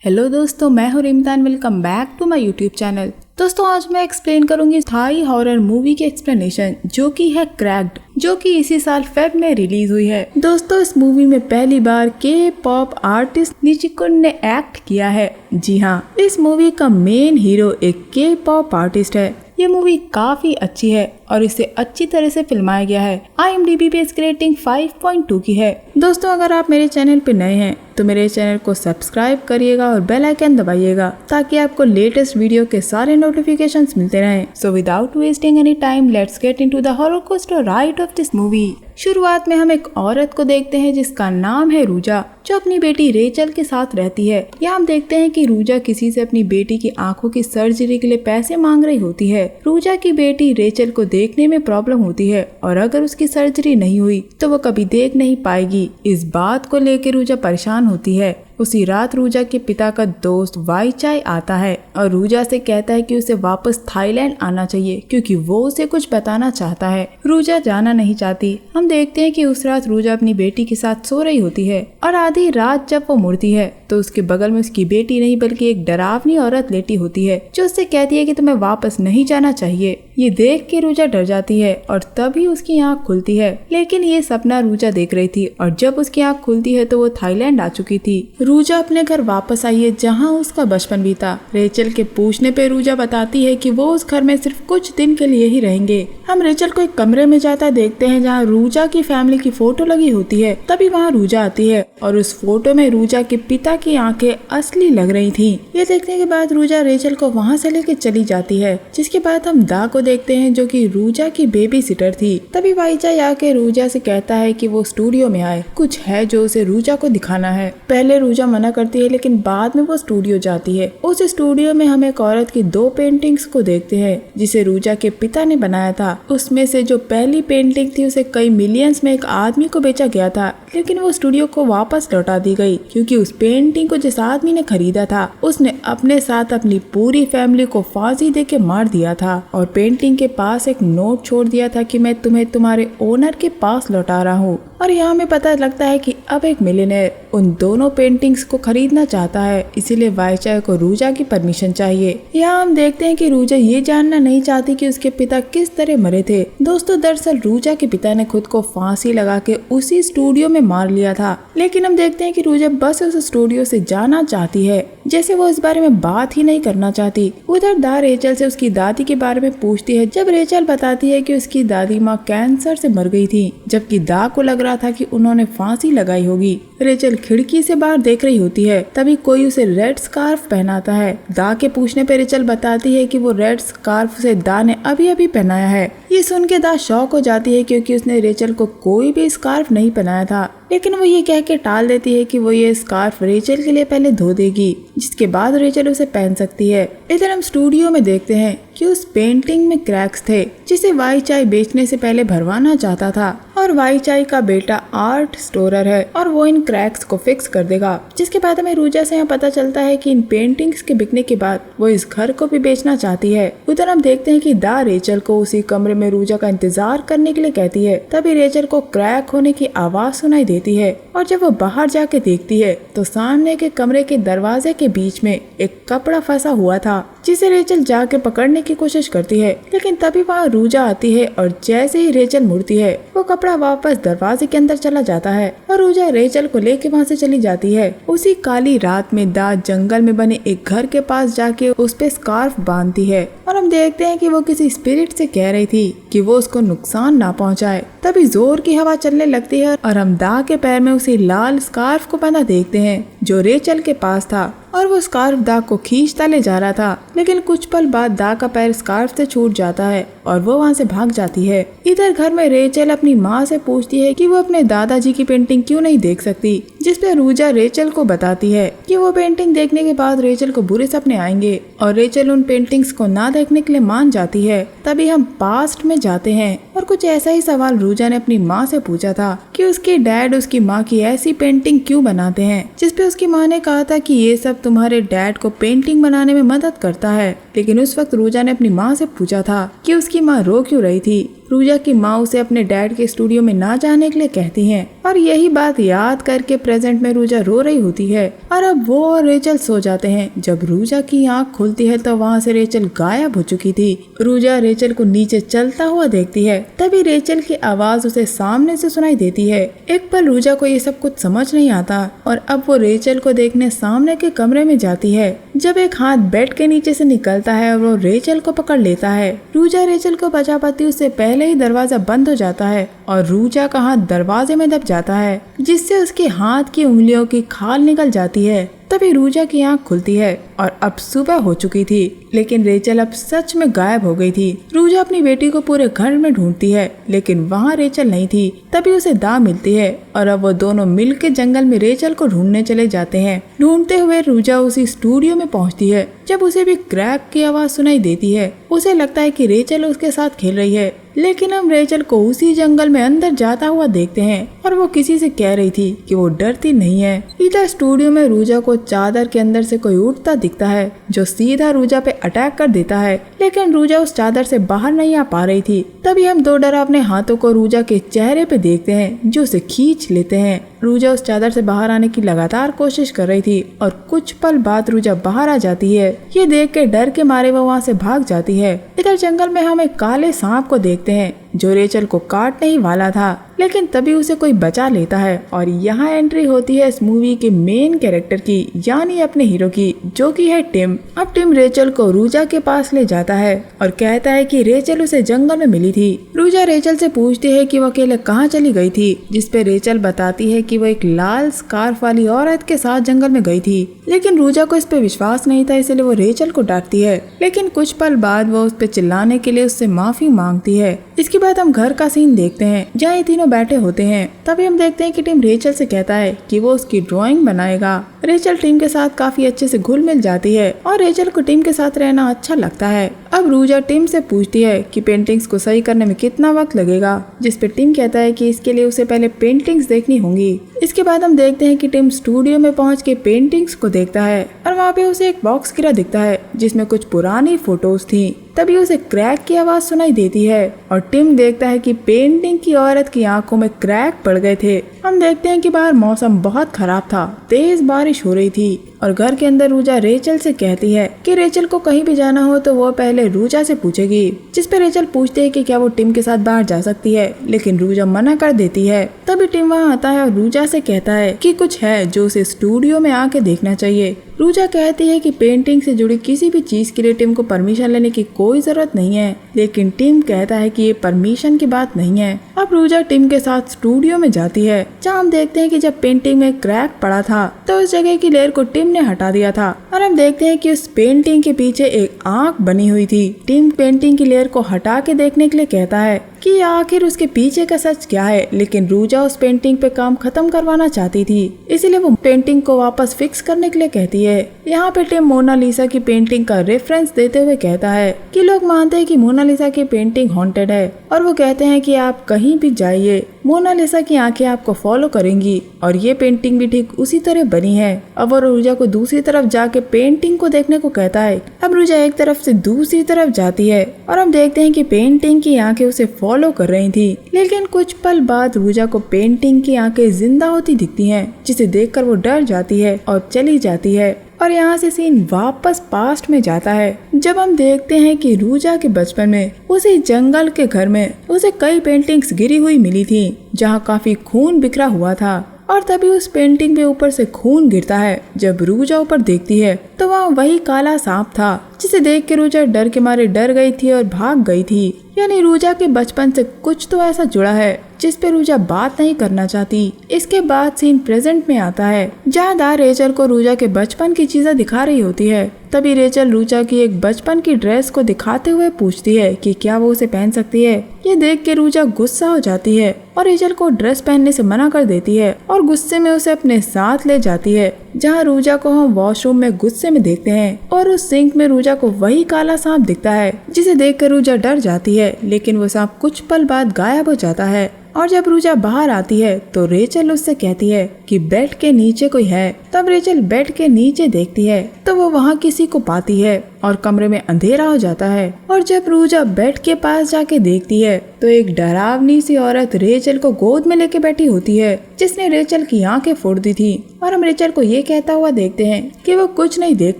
Hello दोस्तों, मैं हूँ Rimtan. Welcome back to my YouTube channel. दोस्तों आज मैं एक्सप्लेन करूंगी थाई हॉरर मूवी की एक्सप्लेनेशन जो कि है क्रैक्ड, जो कि इसी साल फेब में रिलीज हुई है। दोस्तों इस मूवी में पहली बार के पॉप आर्टिस्ट निचिकुन ने एक्ट किया है। जी हाँ, इस मूवी का मेन हीरो एक के पॉप आर्टिस्ट है। ये मूवी काफी अच्छी है और इसे अच्छी तरह से फिल्माया गया है। IMDb पे इसकी रेटिंग 5.2 की है। दोस्तों अगर आप मेरे चैनल पे नए हैं तो मेरे चैनल को सब्सक्राइब करिएगा और बेल आइकन दबाइएगा ताकि आपको लेटेस्ट वीडियो के सारे नोटिफिकेशंस मिलते रहें। So without wasting any time let's get into the horror coaster ride of this movie. शुरुआत में हम एक औरत को देखते हैं जिसका नाम है रूजा, जो अपनी बेटी रेचल के साथ रहती है। यहाँ हम देखते हैं कि रूजा किसी से अपनी बेटी की आंखों की सर्जरी के लिए पैसे मांग रही होती है। रूजा की बेटी रेचल को देखने में प्रॉब्लम होती है और अगर उसकी सर्जरी नहीं हुई तो वो कभी देख नहीं पाएगी। इस बात को लेकर रूजा परेशान होती है। उसी रात रूजा के पिता का दोस्त वाई चाय आता है और रूजा से कहता है कि उसे वापस थाईलैंड आना चाहिए क्योंकि वो उसे कुछ बताना चाहता है। रूजा जाना नहीं चाहती। हम देखते हैं कि उस रात रूजा अपनी बेटी के साथ सो रही होती है और आधी रात जब वो मुड़ती है तो उसके बगल में उसकी बेटी नहीं बल्कि एक डरावनी औरत लेटी होती है जो उससे कहती है कि तुम्हें वापस नहीं जाना चाहिए। ये देख के रूजा डर जाती है और तभी उसकी आँख खुलती है, लेकिन ये सपना रूजा देख रही थी और जब उसकी आँख खुलती है तो वो थाईलैंड आ चुकी थी। रूजा अपने घर वापस आई है जहाँ उसका बचपन बीता। रेचल के पूछने पे रूजा बताती है कि वो उस घर में सिर्फ कुछ दिन के लिए ही रहेंगे। हम रेचल को एक कमरे में जाता देखते हैं जहाँ रूजा की फैमिली की फोटो लगी होती है। तभी वहाँ रूजा आती है और उस फोटो में रूजा के पिता की आंखें असली लग रही थी। ये देखने के बाद रूजा रेचल को वहाँ से लेके चली जाती है, जिसके बाद हम दा को देखते हैं जो कि रूजा की बेबी सिटर थी। तभी वाईचाई आके रूजा से कहता है कि वो स्टूडियो में आए, कुछ है जो उसे रूजा को दिखाना है। पहले रूजा मना करती है लेकिन बाद में वो स्टूडियो जाती है। उस स्टूडियो में हम एक औरत की 2 पेंटिंग्स को देखते हैं जिसे रूजा के पिता ने बनाया था। उसमें से जो पहली पेंटिंग थी उसे कई मिलियंस में एक आदमी को बेचा गया था, लेकिन वो स्टूडियो को वापस लौटा दी गई क्योंकि उस पेंटिंग को जिस आदमी ने खरीदा था उसने अपने साथ अपनी पूरी फैमिली को फांसी दे के मार दिया था और पेंटिंग के पास एक नोट छोड़ दिया था कि मैं तुम्हें तुम्हारे ओनर के पास लौटा रहा हूँ। और यहाँ हमें पता लगता है कि अब एक मिलियनेयर उन दोनों पेंटिंग्स को खरीदना चाहता है, इसीलिए वाईचाई को रूजा की परमिशन चाहिए। यहाँ हम देखते हैं कि रूजा ये जानना नहीं चाहती कि उसके पिता किस तरह मरे थे। दोस्तों दरअसल रूजा के पिता ने खुद को फांसी लगा के उसी स्टूडियो में मार लिया था, लेकिन हम देखते हैं कि रूजा बस उस स्टूडियो से जाना चाहती है, जैसे वो इस बारे में बात ही नहीं करना चाहती। उधर दा रेचल से उसकी दादी के बारे में पूछती है। जब रेचल बताती है कि उसकी दादी माँ कैंसर से मर गई थी, जबकि दा को लग रहा था कि उन्होंने फांसी लगाई होगी। रेचल खिड़की से बाहर देख रही होती है, तभी कोई उसे रेड स्कार्फ पहनाता है। दा के पूछने पे रेचल बताती है कि वो रेड स्कार्फ उसे दा ने अभी अभी पहनाया है। ये सुन के दा शॉक हो जाती है क्योंकि उसने रेचल को कोई भी स्कार्फ नहीं पहनाया था, लेकिन वो ये कह के टाल देती है कि वो ये स्कार्फ रेचल के लिए पहले धो देगी, जिसके बाद रेचल उसे पहन सकती है। इधर हम स्टूडियो में देखते हैं कि उस पेंटिंग में क्रैक्स थे जिसे वाईचाई बेचने से पहले भरवाना चाहता था और वाईचाई का बेटा आर्ट स्टोरर है और वो इन क्रैक्स को फिक्स कर देगा। जिसके बाद हमें रूजा से यहाँ पता चलता है कि इन पेंटिंग्स के बिकने के बाद वो इस घर को भी बेचना चाहती है। उधर हम देखते हैं कि दा रेचल को उसी कमरे में रूजा का इंतजार करने के लिए कहती है। तभी रेचल को क्रैक होने की आवाज सुनाई देती है और जब वो बाहर जाके देखती है तो सामने के कमरे के दरवाजे के बीच में एक कपड़ा फंसा हुआ था, जिसे रेचल जाके पकड़ने की कोशिश करती है, लेकिन तभी वहाँ रूजा आती है और जैसे ही रेचल मुड़ती है वो कपड़ा वापस दरवाजे के अंदर चला जाता है और रूजा रेचल को लेके वहाँ से चली जाती है। उसी काली रात में दा जंगल में बने एक घर के पास जाके उस पे स्कार्फ बांधती है और हम देखते हैं कि वो किसी स्पिरिट से कह रही थी कि वो उसको नुकसान ना पहुँचाए। तभी जोर की हवा चलने लगती है और हम दा के पैर में उसी लाल स्कार्फ को बंधा देखते हैं जो रेचल के पास था और वो स्कार्फ दा को खींचता ले जा रहा था, लेकिन कुछ पल बाद दा का पैर स्कार्फ से छूट जाता है और वो वहाँ से भाग जाती है। इधर घर में रेचल अपनी माँ से पूछती है कि वो अपने दादाजी की पेंटिंग क्यों नहीं देख सकती, जिसपे रूजा रेचल को बताती है कि वो पेंटिंग देखने के बाद रेचल को बुरे सपने आएंगे और रेचल उन पेंटिंग्स को ना देखने के लिए मान जाती है। तभी हम पास्ट में जाते हैं और कुछ ऐसा ही सवाल रूजा ने अपनी माँ से पूछा था कि उसके डैड उसकी माँ की ऐसी पेंटिंग क्यों बनाते हैं, जिसपे उसकी माँ ने कहा था कि ये सब तुम्हारे डैड को पेंटिंग बनाने में मदद करता है। लेकिन उस वक्त रूजा ने अपनी माँ से पूछा था कि उसकी माँ रो क्यों रही थी, रूजा की माँ उसे अपने डैड के स्टूडियो में ना जाने के लिए कहती हैं और यही बात याद करके प्रेजेंट में रूजा रो रही होती है और अब वो और रेचल सो जाते हैं। जब रूजा की आँख खुलती है तो वहाँ से रेचल गायब हो चुकी थी। रूजा रेचल को नीचे चलता हुआ देखती है, तभी रेचल की आवाज उसे सामने से सुनाई देती है। एक पल रूजा को ये सब कुछ समझ नहीं आता और अब वो रेचल को देखने सामने के कमरे में जाती है। जब एक हाथ बेड के नीचे से निकलता है और वो रेचल को पकड़ लेता है। रूजा रेचल को बचा पाती उससे पहले ही दरवाजा बंद हो जाता है और रूजा का हाथ दरवाजे में दब जाता है, जिससे उसके हाथ की उंगलियों की खाल निकल जाती है। तभी रूजा की आंख खुलती है और अब सुबह हो चुकी थी, लेकिन रेचल अब सच में गायब हो गई थी। रूजा अपनी बेटी को पूरे घर में ढूंढती है, लेकिन वहाँ रेचल नहीं थी। तभी उसे दा मिलती है और अब वो दोनों मिलकर जंगल में रेचल को ढूंढने चले जाते हैं। ढूंढते हुए रूजा उसी स्टूडियो में पहुँचती है। जब उसे भी क्रैक की आवाज सुनाई देती है, उसे लगता है कि रेचल उसके साथ खेल रही है, लेकिन हम रेचल को उसी जंगल में अंदर जाता हुआ देखते हैं और वो किसी से कह रही थी कि वो डरती नहीं है। इधर स्टूडियो में रूजा को चादर के अंदर से कोई उठता दिखता है जो सीधा रूजा पे अटैक कर देता है, लेकिन रूजा उस चादर से बाहर नहीं आ पा रही थी। तभी हम दो डरावने हाथों को रूजा के चेहरे पे देखते हैं जो उसे खींच लेते हैं। रूजा उस चादर से बाहर आने की लगातार कोशिश कर रही थी और कुछ पल बाद रूजा बाहर आ जाती है। ये देख के डर के मारे वो वहाँ से भाग जाती है। इधर जंगल में हम एक काले सांप को देखते हैं जो रेचल को काटने ही वाला था, लेकिन तभी उसे कोई बचा लेता है और यहाँ एंट्री होती है इस मूवी के मेन कैरेक्टर की, यानी अपने हीरो की, जो कि है टिम। अब टिम रेचल को रूजा के पास ले जाता है और कहता है कि रेचल उसे जंगल में मिली थी। रूजा रेचल से पूछती है कि वो अकेले कहाँ चली गई थी, जिसपे रेचल बताती है कि वो एक लाल स्कार्फ वाली औरत के साथ जंगल में गई थी, लेकिन रूजा को इस पे विश्वास नहीं था, इसलिए वो रेचल को डांटती है। लेकिन कुछ पल बाद वो उस पे चिल्लाने के लिए उससे माफी मांगती है। इसके बाद हम घर का सीन देखते हैं जहाँ ये तीनों बैठे होते हैं। तभी हम देखते हैं कि टिम रेचल से कहता है कि वो उसकी ड्राइंग बनाएगा। रेचल टिम के साथ काफी अच्छे से घुल मिल जाती है और रेचल को टिम के साथ रहना अच्छा लगता है। अब रूजा टिम से पूछती है कि पेंटिंग्स को सही करने में कितना वक्त लगेगा, जिसपे टिम कहता है कि इसके लिए उसे पहले पेंटिंग्स देखनी होंगी। इसके बाद हम देखते हैं कि टिम स्टूडियो में पहुंच के पेंटिंग्स को देखता है और वहाँ पे उसे एक बॉक्स गिरा दिखता है जिसमें कुछ पुरानी फोटोज थी। तभी उसे क्रैक की आवाज सुनाई देती है और टिम देखता है कि पेंटिंग की औरत की आंखों में क्रैक पड़ गए थे। हम देखते हैं कि बाहर मौसम बहुत खराब था, तेज बारिश हो रही थी और घर के अंदर रूजा रेचल से कहती है कि रेचल को कहीं भी जाना हो तो वो पहले रूजा से पूछेगी, जिसपे रेचल पूछती है कि क्या वो टिम के साथ बाहर जा सकती है, लेकिन रूजा मना कर देती है। तभी टिम वहाँ आता है और रूजा से कहता है कि कुछ है जो उसे स्टूडियो में आके देखना चाहिए। रूजा कहती है कि पेंटिंग से जुड़ी किसी भी चीज के लिए टिम को परमिशन लेने की कोई जरूरत नहीं है, लेकिन टिम कहता है कि ये परमिशन की बात नहीं है। अब रूजा टिम के साथ स्टूडियो में जाती है, जहाँ हम देखते हैं कि जब पेंटिंग में क्रैक पड़ा था तो उस जगह की लेयर को टिम ने हटा दिया था और हम देखते हैं कि उस पेंटिंग के पीछे एक आंख बनी हुई थी। टिम पेंटिंग की लेयर को हटा के देखने के लिए कहता है कि आखिर उसके पीछे का सच क्या है, लेकिन रूजा उस पेंटिंग पे काम खत्म करवाना चाहती थी, इसीलिए वो पेंटिंग को वापस फिक्स करने के लिए कहती है। यहाँ पे टिम मोनालिसा की पेंटिंग का रेफरेंस देते हुए कहता है कि लोग मानते हैं कि मोनालिसा की पेंटिंग हॉन्टेड है और वो कहते हैं कि आप कहीं भी जाइए, मोनालिसा की आंखें आपको फॉलो करेंगी और ये पेंटिंग भी ठीक उसी तरह बनी है। अब वो रूजा को दूसरी तरफ जाके पेंटिंग को देखने को कहता है। अब रूजा एक तरफ से दूसरी तरफ जाती है और हम देखते हैं कि पेंटिंग की आंखें उसे फॉलो कर रही थी, लेकिन कुछ पल बाद रूजा को पेंटिंग की आंखें जिंदा होती दिखती हैं, जिसे देखकर वो डर जाती है और चली जाती है। और यहाँ से सीन वापस पास्ट में जाता है, जब हम देखते हैं कि रूजा के बचपन में उसी जंगल के घर में उसे कई पेंटिंग्स गिरी हुई मिली थी, जहाँ काफी खून बिखरा हुआ था और तभी उस पेंटिंग पे ऊपर से खून गिरता है। जब रूजा ऊपर देखती है तो वहाँ वही काला सांप था, जिसे देख के रूजा डर के मारे डर गई थी और भाग गई थी। यानी रूजा के बचपन से कुछ तो ऐसा जुड़ा है जिस पे रूजा बात नहीं करना चाहती। इसके बाद सीन प्रेजेंट में आता है, जहाँ दा रेचल को रूजा के बचपन की चीजें दिखा रही होती है। तभी रेचल रूजा की एक बचपन की ड्रेस को दिखाते हुए पूछती है कि क्या वो उसे पहन सकती है। ये देख के रूजा गुस्सा हो जाती है और रेचल को ड्रेस पहनने से मना कर देती है और गुस्से में उसे अपने साथ ले जाती है, जहाँ रूजा को हम वॉशरूम में गुस्से में देखते हैं और उस सिंक में रूजा को वही काला सांप दिखता है, जिसे देखकर रूजा डर जाती है, लेकिन वो सांप कुछ पल बाद गायब हो जाता है। और जब रूजा बाहर आती है तो रेचल उससे कहती है कि बेड के नीचे कोई है। तब रेचल बेड के नीचे देखती है तो वो वहाँ किसी को पाती है और कमरे में अंधेरा हो जाता है। और जब रूजा बेड के पास जाके देखती है तो एक डरावनी सी औरत रेचल को गोद में लेके बैठी होती है, जिसने रेचल की आंखें फोड़ दी थी। और हम रेचल को ये कहता हुआ देखते हैं कि वो कुछ नहीं देख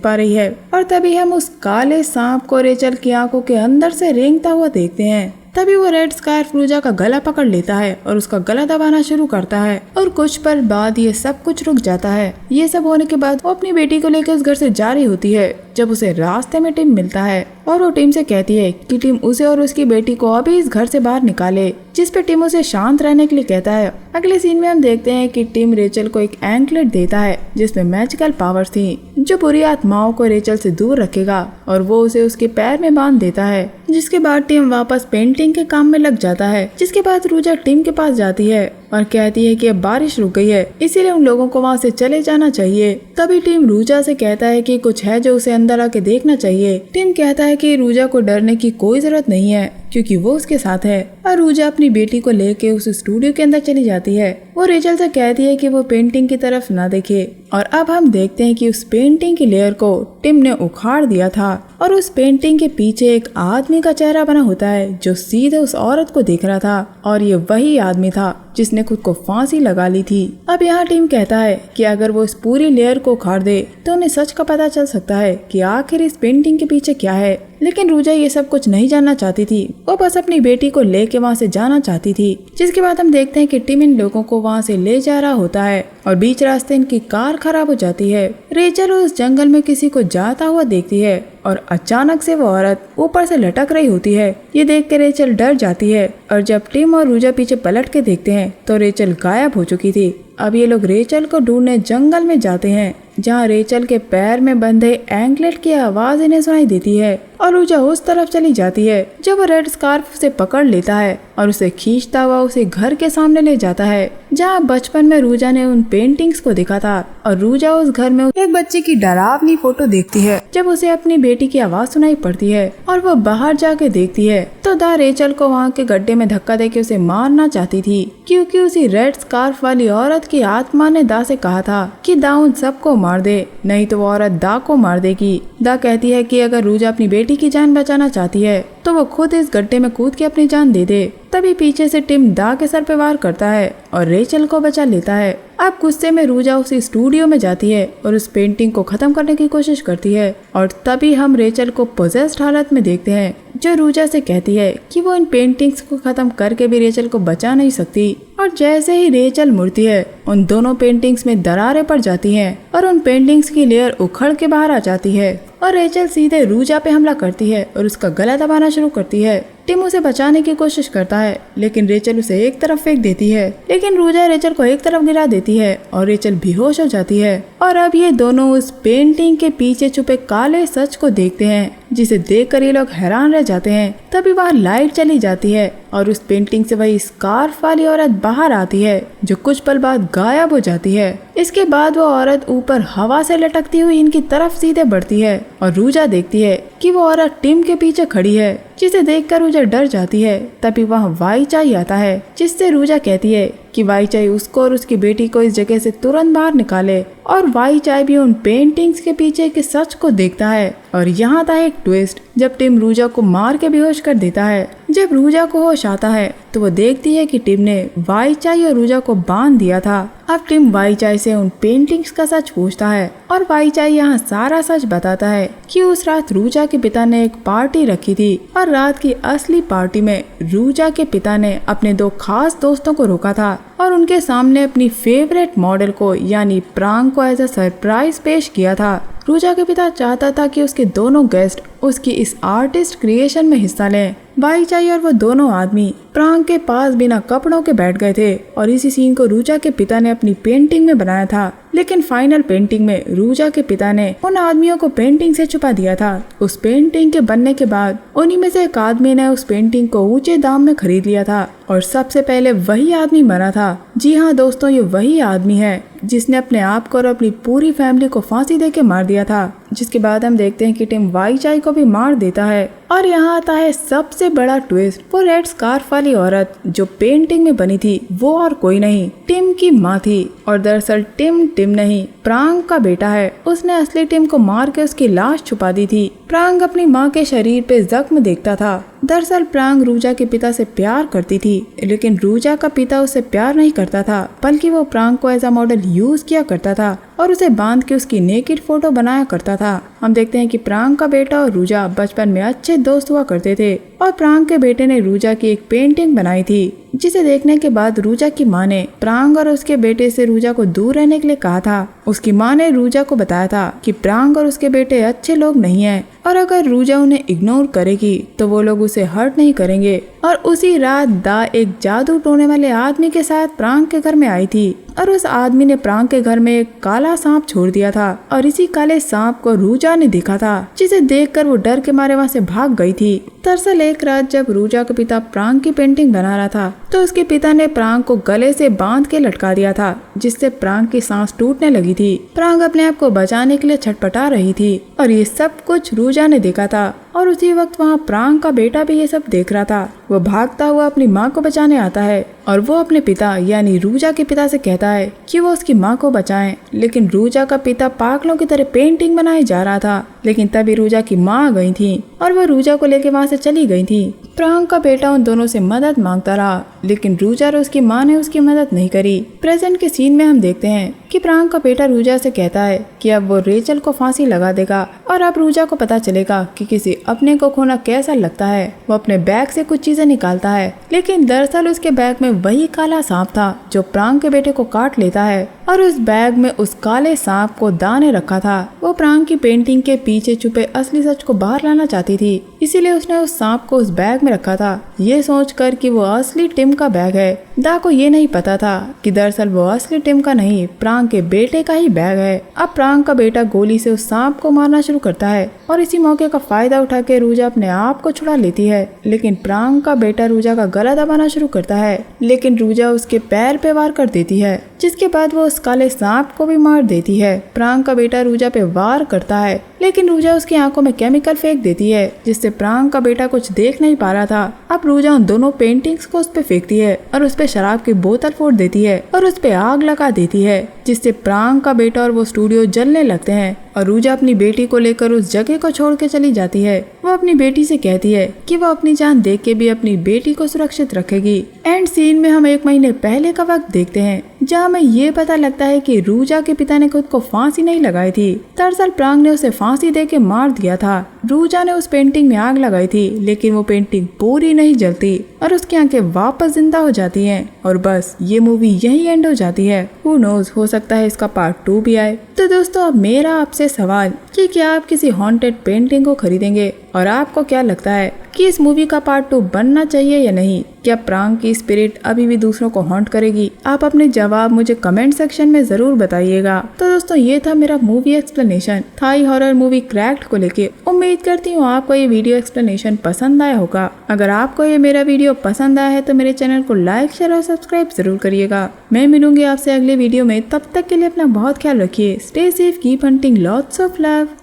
पा रही है। और तभी हम उस काले सांप को रेचल की आंखों के अंदर से रेंगता हुआ देखते हैं। तभी वो रेड स्कार्फ रूजा का गला पकड़ लेता है और उसका गला दबाना शुरू करता है। और कुछ पल बाद ये सब कुछ रुक जाता है। ये सब होने के बाद वो अपनी बेटी को लेकर उस घर से जा रही होती है, जब उसे रास्ते में टिम मिलता है और वो टिम से कहती है कि टिम उसे और उसकी बेटी को अभी इस घर से बाहर निकाले, जिस पे टिम उसे शांत रहने के लिए कहता है। अगले सीन में हम देखते हैं कि टिम रेचल को एक एंकलेट देता है जिसमें मैजिकल पावर्स थी, जो बुरी आत्माओं को रेचल से दूर रखेगा, और वो उसे उसके पैर में बांध देता है। जिसके बाद टिम वापस पेंटिंग के काम में लग जाता है। जिसके बाद रूजा टिम के पास जाती है और कहती है कि अब बारिश रुक गई है, इसीलिए उन लोगों को वहाँ से चले जाना चाहिए। तभी टिम रूजा से कहता है कि कुछ है जो उसे अंदर आके देखना चाहिए। टिम कहता है कि रूजा को डरने की कोई जरूरत नहीं है क्योंकि वो उसके साथ है। और रूजा अपनी बेटी को लेके उस स्टूडियो के अंदर चली जाती है। वो रेचल से कहती है कि वो पेंटिंग की तरफ ना देखे। और अब हम देखते हैं कि उस पेंटिंग की लेयर को टिम ने उखाड़ दिया था और उस पेंटिंग के पीछे एक आदमी का चेहरा बना होता है जो सीधे उस औरत को देख रहा था। और ये वही आदमी था जिसने खुद को फांसी लगा ली थी। अब यहाँ टिम कहता है कि अगर वो इस पूरी लेयर को उखाड़ दे तो उन्हें सच का पता चल सकता है कि आखिर इस पेंटिंग के पीछे क्या है। लेकिन रूजा ये सब कुछ नहीं जानना चाहती थी। वो बस अपनी बेटी को लेके वहाँ से जाना चाहती थी। जिसके बाद हम देखते हैं कि टिम इन लोगों को वहाँ से ले जा रहा होता है और बीच रास्ते इनकी कार खराब हो जाती है। रेचल उस जंगल में किसी को जाता हुआ देखती है और अचानक से वो औरत ऊपर से लटक रही होती है। ये देख के रेचल डर जाती है और जब टिम और रूजा पीछे पलट के देखते हैं तो रेचल गायब हो चुकी थी। अब ये लोग रेचल को ढूंढने जंगल में जाते हैं, जहाँ रेचल के पैर में बंधे एंकलेट की आवाज इन्हें सुनाई देती है और रूजा उस तरफ चली जाती है। जब वो रेड स्कार्फ से पकड़ लेता है और उसे खींचता हुआ उसे घर के सामने ले जाता है, जहाँ बचपन में रूजा ने उन पेंटिंग्स को देखा था। और रूजा उस घर में एक बच्चे की डरावनी फोटो देखती है। जब उसे अपनी बेटी की आवाज सुनाई पड़ती है और वो बाहर जाके देखती है तो दा रेचल को वहाँ के गड्ढे में धक्का देके उसे मारना चाहती थी, क्योंकि उसी रेड स्कार्फ वाली औरत की आत्मा ने दा से कहा था कि दा उन सबको मार दे, नहीं तो वो औरत दा को मार देगी। दा कहती है कि अगर रूजा अपनी बेटी की जान बचाना चाहती है तो वो खुद इस गड्ढे में कूद के अपनी जान दे दे। तभी पीछे से टिम दा के सर पे वार करता है और रेचल को बचा लेता है। अब गुस्से में रूजा उसी स्टूडियो में जाती है और उस पेंटिंग को खत्म करने की कोशिश करती है। और तभी हम रेचल को पोजेस्ड हालत में देखते हैं, जो रूजा से कहती है कि वो इन पेंटिंग्स को खत्म करके भी रेचल को बचा नहीं सकती। और जैसे ही रेचल मुड़ती है उन दोनों पेंटिंग्स में दरारें पड़ जाती हैं और उन पेंटिंग्स की लेयर उखड़ के बाहर आ जाती है और रेचल सीधे रूजा पे हमला करती है और उसका गला दबाना शुरू करती है। टिम उसे बचाने की कोशिश करता है लेकिन रेचल उसे एक तरफ फेंक देती है, लेकिन रूजा रेचल को एक तरफ गिरा देती है और रेचल बेहोश हो जाती है। और अब ये दोनों उस पेंटिंग के पीछे छुपे काले सच को देखते हैं, जिसे देखकर ये लोग हैरान रह जाते हैं। तभी वहाँ लाइट चली जाती है और उस पेंटिंग से वही स्कार्फ वाली औरत बाहर आती है, जो कुछ पल बाद गायब हो जाती है। इसके बाद वो औरत ऊपर हवा से लटकती हुई इनकी तरफ सीधे बढ़ती है और रूजा देखती है कि वो औरत टिम के पीछे खड़ी है, जिसे देखकर रूजा डर जाती है। तभी वहाँ वाई चाई आता है, जिससे रूजा कहती है कि वाई चाई उसको और उसकी बेटी को इस जगह से तुरंत बाहर निकाले। और वाई चाई भी उन पेंटिंग्स के पीछे के सच को देखता है। और यहाँ था एक ट्विस्ट, जब टिम रूजा को मार के बेहोश कर देता है। जब रूजा को होश आता है तो वो देखती है कि टिम ने वाई चाई और रूजा को बांध दिया था। अब टिम वाई चाई से उन पेंटिंग्स का सच पूछता है और वाई चाई यहाँ सारा सच बताता है कि उस रात रूजा के पिता ने एक पार्टी रखी थी और रात की असली पार्टी में रूजा के पिता ने अपने दो खास दोस्तों को रोका था और उनके सामने अपनी फेवरेट मॉडल को यानी प्रांग को एज अ सरप्राइज पेश किया था। रूजा के पिता चाहता था कि उसके दोनों गेस्ट उसकी इस आर्टिस्ट क्रिएशन में हिस्सा लें। वाई चाई और वो दोनों आदमी प्रांग के पास बिना कपड़ों के बैठ गए थे और इसी सीन को रूजा के पिता ने अपनी पेंटिंग में बनाया था। लेकिन फाइनल पेंटिंग में रूजा के पिता ने उन आदमियों को पेंटिंग से छुपा दिया था। उस पेंटिंग के बनने के बाद उन्हीं में से एक आदमी ने उस पेंटिंग को ऊंचे दाम में खरीद लिया था और सबसे पहले वही आदमी मरा था। जी हाँ दोस्तों, ये वही आदमी है जिसने अपने आप को और अपनी पूरी फैमिली को फांसी देके मार दिया था। जिसके बाद हम देखते हैं कि टिम वाई चाई को भी मार देता है। और यहाँ आता है सबसे बड़ा ट्विस्ट। वो रेड स्कार्फ वाली औरत जो पेंटिंग में बनी थी वो और कोई नहीं, टिम की माँ थी। और दरअसल टिम नहीं, प्रांग का बेटा है। उसने असली टिम को मार के उसकी लाश छुपा दी थी। प्रांग अपनी माँ के शरीर पे जख्म देखता था। दरअसल प्रांग रूजा के पिता से प्यार करती थी, लेकिन रूजा का पिता उससे प्यार नहीं करता था, बल्कि वो प्रांग को एज अ मॉडल यूज किया करता था और उसे बांध के उसकी नेकेड फोटो बनाया करता था। हम देखते हैं कि प्रांग का बेटा और रूजा बचपन में अच्छे दोस्त हुआ करते थे और प्रांग के बेटे ने रूजा की एक पेंटिंग बनाई थी, जिसे देखने के बाद रूजा की माँ ने प्रांग और उसके बेटे से रूजा को दूर रहने के लिए कहा था। उसकी माँ ने रूजा को बताया था कि प्रांग और उसके बेटे अच्छे लोग नहीं हैं और अगर रूजा उन्हें इग्नोर करेगी तो वो लोग उसे हर्ट नहीं करेंगे। और उसी रात दा एक जादू टोने वाले आदमी के साथ प्रांग के घर में आई थी और उस आदमी ने प्रांग के घर में एक काला सांप छोड़ दिया था और इसी काले सांप को रूजा ने देखा था, जिसे देखकर वो डर के मारे वहाँ से भाग गई थी। दरअसल एक रात जब रूजा का पिता प्रांग की पेंटिंग बना रहा था तो उसके पिता ने प्रांग को गले से बांध के लटका दिया था, जिससे प्रांग की सांस टूटने लगी थी। प्रांग अपने आप को बचाने के लिए छटपटा रही थी और ये सब कुछ रूजा ने देखा था और उसी वक्त वहाँ प्रांग का बेटा भी ये सब देख रहा था। वो भागता हुआ अपनी माँ को बचाने आता है और वो अपने पिता यानी रूजा के पिता से कहता है कि वो उसकी माँ को बचाएं, लेकिन रूजा का पिता पागलों की तरह पेंटिंग बनाए जा रहा था। लेकिन तभी रूजा की माँ आ गई थी और वो रूजा को लेके वहाँ से चली गई थी। प्रांग का बेटा उन दोनों से मदद मांगता रहा, लेकिन रूजा और उसकी माँ ने उसकी मदद नहीं करी। प्रेजेंट के सीन में हम देखते हैं कि प्रांग का बेटा रूजा से कहता है कि अब वो रेचल को फांसी लगा देगा और अब रूजा को पता चलेगा कि किसी अपने को खोना कैसा लगता है। वो अपने बैग से कुछ चीजें निकालता है, लेकिन दरअसल उसके बैग में वही काला सांप था जो प्रांग के बेटे को काट लेता है और उस बैग में उस काले सांप को दा ने रखा था। वो प्रांग की पेंटिंग के पीछे छुपे असली सच को बाहर लाना चाहती थी, इसीलिए उसने उस सांप को उस बैग में रखा था, ये सोचकर कि वो असली टिम का बैग है। दा को ये नहीं पता था कि दरअसल वो असली टिम का नहीं, प्रांग के बेटे का ही बैग है। अब प्रांग का बेटा गोली से उस सांप को मारना शुरू करता है और इसी मौके का फायदा उठा के रूजा अपने आप को छुड़ा लेती है, लेकिन प्रांग का बेटा रूजा का गला दबाना शुरू करता है, लेकिन रूजा उसके पैर पे वार कर देती है, जिसके बाद वो उस काले सांप को भी मार देती है। प्रांग का बेटा रूजा पे वार करता है, लेकिन रूजा उसकी आंखों में केमिकल फेंक देती है, जिससे प्रांग का बेटा कुछ देख नहीं पा रहा था। अब रूजा उन दोनों पेंटिंग्स को उस पे फेंकती है और उस पे शराब की बोतल फोड़ देती है और उस पे आग लगा देती है, जिससे प्रांग का बेटा और वो स्टूडियो जलने लगते हैं और रूजा अपनी बेटी को लेकर उस जगह को छोड़ के चली जाती है। वो अपनी बेटी से कहती है कि वो अपनी जान दे के भी अपनी बेटी को सुरक्षित रखेगी। एंड सीन में हम 1 महीने पहले का वक्त देखते हैं, जहाँ हमें ये पता लगता है कि रूजा के पिता ने खुद को फांसी नहीं लगाई थी, दरअसल प्रांग ने उसे फांसी दे के मार दिया था। रूजा ने उस पेंटिंग में आग लगाई थी, लेकिन वो पेंटिंग पूरी नहीं जलती और उसकी आंखें वापस जिंदा हो जाती हैं और बस ये मूवी यही एंड हो जाती है। हू नोज, हो सकता है इसका पार्ट 2 भी आए। तो दोस्तों अब मेरा आपसे सवाल कि क्या आप किसी हॉन्टेड पेंटिंग को खरीदेंगे और आपको क्या लगता है कि इस मूवी का पार्ट 2 बनना चाहिए या नहीं? क्या प्रांग की स्पिरिट अभी भी दूसरों को हॉन्ट करेगी? आप अपने जवाब मुझे कमेंट सेक्शन में जरूर बताइएगा। तो दोस्तों ये था मेरा movie explanation Thai horror movie Cracked को लेके। उम्मीद करती हूँ आपको ये वीडियो एक्सप्लेनेशन पसंद आया होगा। अगर आपको ये मेरा वीडियो पसंद आया है तो मेरे चैनल को लाइक शेयर और सब्सक्राइब जरूर करिएगा। मैं मिलूंगी आपसे अगले वीडियो में, तब तक के लिए अपना बहुत ख्याल रखिए। Stay safe, keep hunting, lots of love.